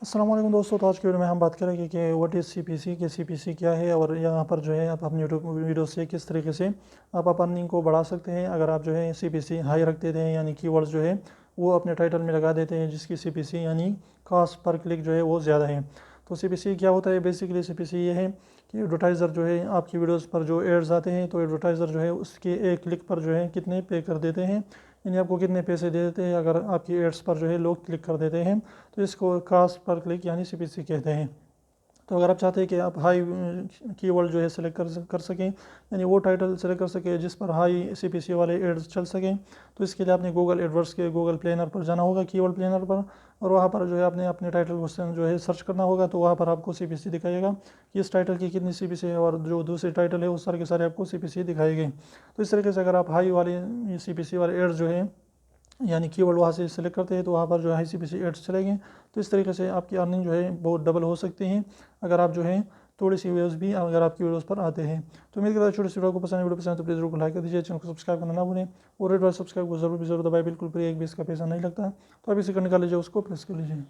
अस्सलाम वालेकुम दोस्तों। तो आज की वीडियो में हम बात करेंगे कि व्हाट इज़ सीपीसी, कि सीपीसी क्या है और यहाँ पर जो है आप अपनी यूट्यूब वीडियो से किस तरीके से आप अर्निंग को बढ़ा सकते हैं। अगर आप जो है सीपीसी हाई रख देते हैं, यानी कीवर्ड्स जो है वो अपने टाइटल में लगा देते हैं जिसकी सीपीसी यानी कॉस्ट पर क्लिक जो है वो ज़्यादा है। तो सीपीसी क्या होता है? बेसिकली सीपीसी ये है कि एडवर्टाइज़र जो है आपकी वीडियोज़ पर जो एड्स आते हैं, तो एडवर्टाइज़र जो है उसके एक क्लिक पर जो है कितने पे कर देते हैं, यानी आपको कितने पैसे दे देते हैं अगर आपकी एड्स पर जो है लोग क्लिक कर देते हैं। तो इसको कॉस्ट पर क्लिक यानी सीपीसी कहते हैं। तो अगर आप चाहते हैं कि आप हाई कीवर्ड जो है सेलेक्ट कर सकें, यानी वो टाइटल सेलेक्ट कर सकें जिस पर हाई सीपीसी वाले एड्स चल सकें, तो इसके लिए आपने गूगल एडवर्ड्स के गूगल प्लेनर पर जाना होगा, कीवर्ड प्लेनर पर, और वहाँ पर जो है आपने अपने टाइटल को जो है सर्च करना होगा। तो वहाँ पर आपको सीपीसी दिखाएगा कि इस टाइटल की कितनी सीपीसी है, और जो दूसरे टाइटल है उस सारे के सारे आपको सीपीसी दिखाएंगे। तो इस तरीके से अगर आप हाई वाले सीपीसी वाले एड्स जो है यानी कीवर्ड वहाँ से सिलेक्ट करते हैं, तो वहाँ पर जो है ICPC एड्स चलेंगे। तो इस तरीके से आपकी अर्निंग जो है बहुत डबल हो सकती है अगर आप जो है थोड़ी सी वीडियोज़ भी अगर आपकी वीडियोज़ पर आते हैं। तो उम्मीद करता है छोटी सी वीडियो को पसंद है। वीडियो पसंद है तो प्लीज़ जरूर लाइक कर दीजिए, चैनल को सब्सक्राइब करना ना भूलें, और रेड वाला सब्सक्राइब को जरूर दबाएं। बिल्कुल फ्री, एक भी इसका पैसा नहीं लगता। तो आप इसे करने का लीजिए, उसको प्रेस कर लीजिए।